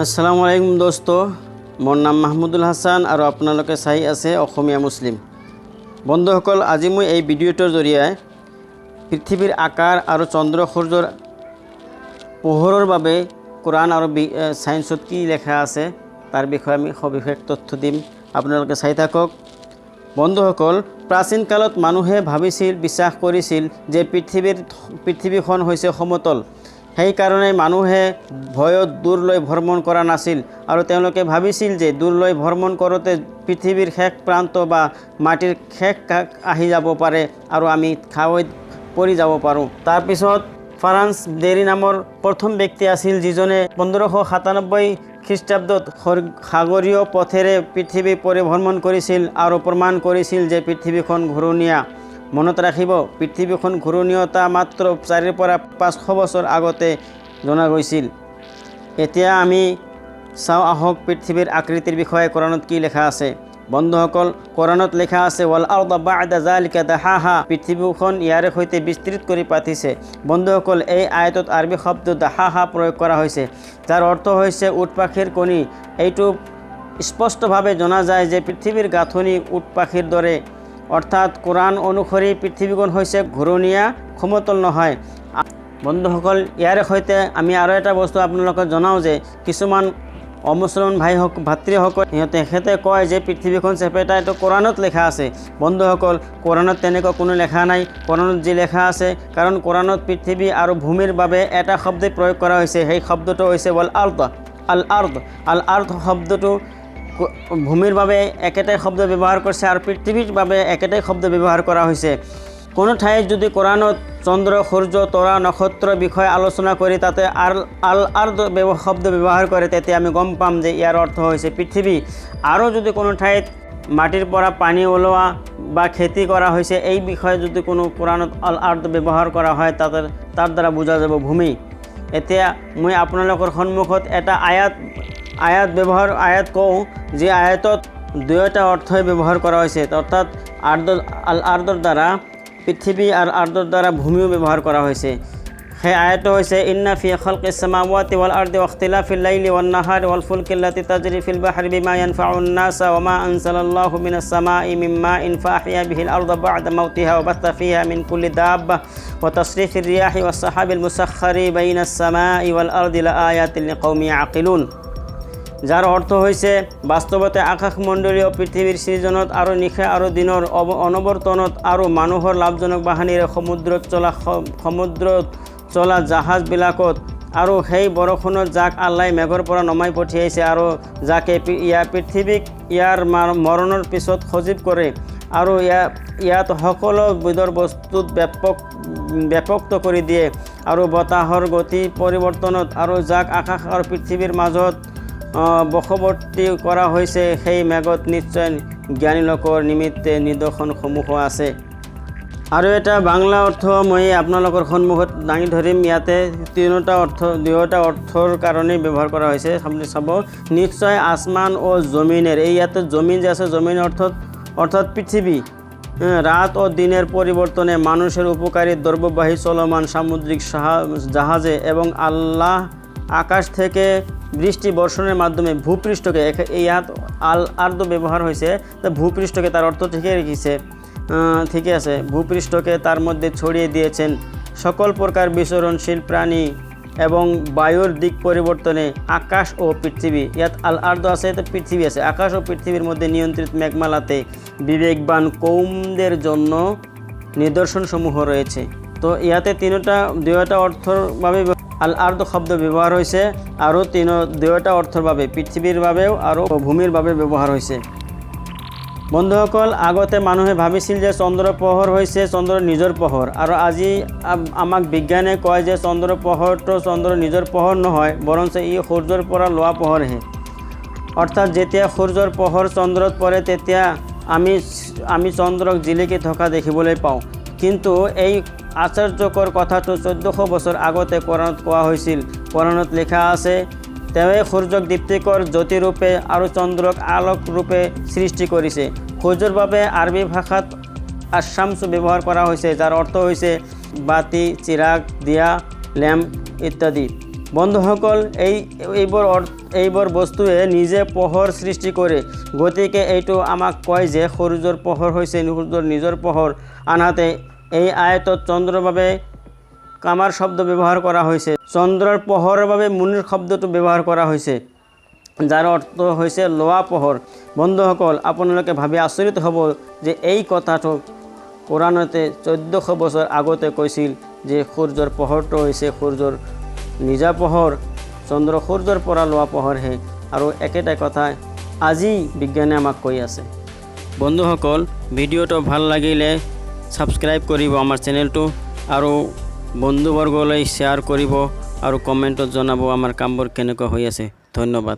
আসসালামু আলাইকুম দোস্ত, মোৰ নাম মাহমুদুল হাসান আৰু আপোনালোকে চাই আছে অসমীয়া মুছলিম। বন্ধুসকল, আজি মই এই ভিডিঅ'টোৰ জৰিয়তে পৃথিৱীৰ আকাৰ আৰু চন্দ্ৰ সূৰ্যৰ পোহৰৰ বাবে কোৰাণ আৰু সায়েন্সত কি লেখা আছে তাৰ বিষয়ে আমি সবিশেষ তথ্য দিম। আপোনালোকে চাই থাকক। বন্ধুসকল, প্ৰাচীন কালত মানুহে বিশ্বাস কৰিছিল যে পৃথিৱীখন হৈছে সমতল। সেইকাৰণে মানুহে ভয়ত দূৰলৈ ভ্ৰমণ কৰা নাছিল আৰু তেওঁলোকে ভাবিছিল যে দূৰলৈ ভ্ৰমণ কৰোঁতে পৃথিৱীৰ শেষ প্ৰান্ত বা মাটিৰ শেষ আহি যাব পাৰে আৰু আমি খাৱৈত পৰি যাব পাৰোঁ। তাৰপিছত ফ্ৰান্স ডেৰি নামৰ প্ৰথম ব্যক্তি আছিল যিজনে 1597 খ্ৰীষ্টাব্দত সাগৰীয় পথেৰে পৃথিৱী পৰিভ্ৰমণ কৰিছিল আৰু প্ৰমাণ কৰিছিল যে পৃথিৱীখন ঘূৰণীয়া। মনত ৰাখিব, পৃথিৱীখন ঘূৰণীয়তা মাত্ৰ 400 পৰা 500 বছৰ আগতে জনা গৈছিল। এতিয়া আমি চাওঁ আহক পৃথিৱীৰ আকৃতিৰ বিষয়ে কোৰাণত কি লেখা আছে। বন্ধুসকল, কোৰাণত লেখা আছে ওয়াল আৰদা বা'দা যালিকা দাহাহা, পৃথিৱীখন ইয়াৰে সৈতে বিস্তৃত কৰি পাতিছে। বন্ধুসকল, এই আয়াতত আৰবী শব্দ দাহাহা প্ৰয়োগ কৰা হৈছে, যাৰ অৰ্থ হৈছে উট পাখিৰ কণী। এইটো স্পষ্টভাৱে জনা যায় যে পৃথিৱীৰ গাঁথনি উট পাখিৰ দৰে, অৰ্থাৎ কোৰাণ অনুসৰি পৃথিৱীখন হৈছে ঘূৰণীয়া, সমতল নহয়। বন্ধুসকল, ইয়াৰ সৈতে আমি আৰু এটা বস্তু আপোনালোকক জনাওঁ যে কিছুমান অমুছলমান ভাতৃসকল তেখেতে কয় যে পৃথিৱীখন চেপেটা, এইটো কোৰাণত লেখা আছে। বন্ধুসকল, কোৰাণত তেনেকুৱা কোনো লেখা নাই। কোৰাণত যি লেখা আছে, কাৰণ কোৰাণত পৃথিৱী আৰু ভূমিৰ বাবে এটা শব্দই প্ৰয়োগ কৰা হৈছে, সেই শব্দটো হৈছে ওয়াল আৰদা। আল আৰ্দ শব্দটো ভূমিৰ বাবে একেটাই শব্দ ব্যৱহাৰ কৰিছে আৰু পৃথিৱীৰ বাবে একেটাই শব্দ ব্যৱহাৰ কৰা হৈছে। কোনো ঠাইত যদি কোৰাণত চন্দ্ৰ, সূৰ্য, তৰা, নক্ষত্ৰৰ বিষয়ে আলোচনা কৰি তাতে আল আৰ্দ শব্দ ব্যৱহাৰ কৰে, তেতিয়া আমি গম পাম যে ইয়াৰ অৰ্থ হৈছে পৃথিৱী। আৰু যদি কোনো ঠাইত মাটিৰ পৰা পানী ওলোৱা বা খেতি কৰা হৈছে, এই বিষয়ে যদি কোনো কোৰাণত আল আৰ্দ ব্যৱহাৰ কৰা হয়, তাৰ দ্বাৰা বুজা যাব ভূমি। এতিয়া মই আপোনালোকৰ সন্মুখত এটা আয়াত কওঁ, যি আয়াতত দুয়োটা অৰ্থই ব্যৱহাৰ কৰা হৈছে, অৰ্থাৎ আল আৰ্দৰ দ্বাৰা পৃথিৱী আৰু আৰ্দৰ দ্বাৰা ভূমিও ব্যৱহাৰ কৰা হৈছে। সেই আয়াতটো হৈছে ইন্না ফি খালকিছ সামাৱাতি ওয়াল আৰদি ওয়াখতিলাফিল লাইলি ওয়ান নাহাৰি ওয়াল ফুলকিল্লাতি তাজৰি ফিল বাহৰি বিমা ইয়ানফাউন নাসা ওয়া মা আনজালাল্লাহু মিনাস সামাই মিন মাইন ফাহিয়া বিহিল আরদা বা'দা মাউতিহা ওয়া বাথা ফিহা মিন কুল্লি দাব্বা ওয়া তাসরিফির রিয়াহি ওয়াস সাহাবিল মুসাখখারি বাইনাস সামাই ওয়াল আরদি লাআয়াতিন লিকাউমি ইয়াকিলুন। যাৰ অৰ্থ হৈছে বাস্তৱতে আকাশমণ্ডলীয় পৃথিৱীৰ সৃজনত আৰু নিশা আৰু দিনৰ অনৱৰ্তনত আৰু মানুহৰ লাভজনক বাহানীৰে সমুদ্ৰত চলা জাহাজবিলাকত আৰু সেই বৰষুণত যাক আল্লাই মেঘৰ পৰা নমাই পঠিয়াইছে আৰু যাকে পৃথিৱীক ইয়াৰ মৰণৰ পিছত সজীৱ কৰে আৰু ইয়াত সকলো বিধৰ বস্তুত ব্যাপক্ত কৰি দিয়ে আৰু বতাহৰ গতি পৰিৱৰ্তনত আৰু যাক আকাশ আৰু পৃথিৱীৰ মাজত বশৱৰ্তী কৰা হৈছে, সেই মেঘত নিশ্চয় জ্ঞানী লোকৰ নিমিত্তে নিদৰ্শনসমূহ আছে। আৰু এটা বাংলা অৰ্থ মই আপোনালোকৰ সন্মুখত দাঙি ধৰিম। ইয়াতে দুয়োটা অৰ্থৰ কাৰণে ব্যৱহাৰ কৰা হৈছে। আপুনি চাব, নিশ্চয় আসমান ও জমিনের, এই ইয়াতে জমিন যে আছে, জমিন অর্থাৎ পৃথিবী, রাত ও দিনের পরিবর্তনে মানুষের উপকারী দ্রব্যবাহী চলমান সামুদ্রিক জাহাজে এবং আল্লাহ আকাশ থেকে বৃষ্টি বর্ষণের মাধ্যমে ভূপৃষ্ঠকে, ইয়াত আল আর্দ ব্যবহার হয়েছে, তো ভূপৃষ্ঠকে তার অর্থ ঠিকই আছে, ভূপৃষ্ঠকে তার মধ্যে ছড়িয়ে দিয়েছেন সকল প্রকার বিচরণশীল প্রাণী এবং বায়ুর দিক পরিবর্তনে আকাশ ও পৃথিবী। ইয়াত আল আর্দ আছে, তো পৃথিবী আছে। আকাশ ও পৃথিবীর মধ্যে নিয়ন্ত্রিত মেঘমালাতে বিবেকবান কৌমদের জন্য নিদর্শনসমূহ রয়েছে। তো ইয়াতে দুয়োটা অৰ্থৰ বাবে আল আৰ্দ শব্দ ব্যৱহাৰ হৈছে আৰু দুয়োটা অৰ্থৰ বাবে, পৃথিৱীৰ বাবেও আৰু ভূমিৰ বাবে ব্যৱহাৰ হৈছে। বন্ধুসকল, আগতে মানুহে ভাবিছিল যে চন্দ্ৰৰ পোহৰ হৈছে চন্দ্ৰৰ নিজৰ পোহৰ, আৰু আজি আমাক বিজ্ঞানে কয় যে চন্দ্ৰৰ পোহৰটো চন্দ্ৰৰ নিজৰ পোহৰ নহয়, বৰঞ্চ ই সূৰ্যৰ পৰা লোৱা পোহৰহে। অৰ্থাৎ যেতিয়া সূৰ্যৰ পোহৰ চন্দ্ৰত পৰে, তেতিয়া আমি চন্দ্ৰক জিলিকি থকা দেখিবলৈ পাওঁ। কিন্তু এই আশ্চৰ্যকৰ কথাটো 1400 বছৰ আগতে কোৰাণত কোৱা হৈছিল। কোৰাণত লিখা আছে, তেওঁৱে সূৰ্যক দীপ্তিকৰ জ্যোতিৰূপে আৰু চন্দ্ৰক আলোক ৰূপে সৃষ্টি কৰিছে। সূৰ্যৰ বাবে আৰবী ভাষাত আশামছ ব্যৱহাৰ কৰা হৈছে, যাৰ অৰ্থ হৈছে বাতি, চিৰাগ, দিয়া, ল্যাম্প ইত্যাদি। বন্ধুসকল এইবোৰ বস্তুৱে নিজে পোহৰ সৃষ্টি কৰে, গতিকে এইটো আমাক কয় যে সূৰ্যৰ পোহৰ হৈছে সূৰ্যৰ নিজৰ পোহৰ। আনহাতে এই আয়াতত চন্দ্ৰৰ বাবে কামাৰ শব্দ ব্যৱহাৰ কৰা হৈছে, চন্দ্ৰৰ পোহৰৰ বাবে মুনিৰ শব্দটো ব্যৱহাৰ কৰা হৈছে, যাৰ অৰ্থ হৈছে লোৱা পোহৰ। বন্ধুসকল, আপোনালোকে ভাবি আচৰিত হ'ব যে এই কথাটো কোৰাণতে 1400 বছৰ আগতে কৈছিল যে সূৰ্যৰ পোহৰটো হৈছে সূৰ্যৰ নিজা পোহৰ, চন্দ্ৰ সূৰ্যৰ পৰা লোৱা পোহৰহে, আৰু একেটাই কথা আজি বিজ্ঞানে আমাক কৈ আছে। বন্ধুসকল, ভিডিঅ'টো ভাল লাগিলে ছাবস্ক্ৰাইব কৰিব আমাৰ চেনেলটো, আৰু বন্ধুবৰ্গলৈ শ্বেয়াৰ কৰিব, আৰু কমেণ্টত জনাব আমাৰ কামবোৰ কেনেকুৱা হৈ আছে। ধন্যবাদ।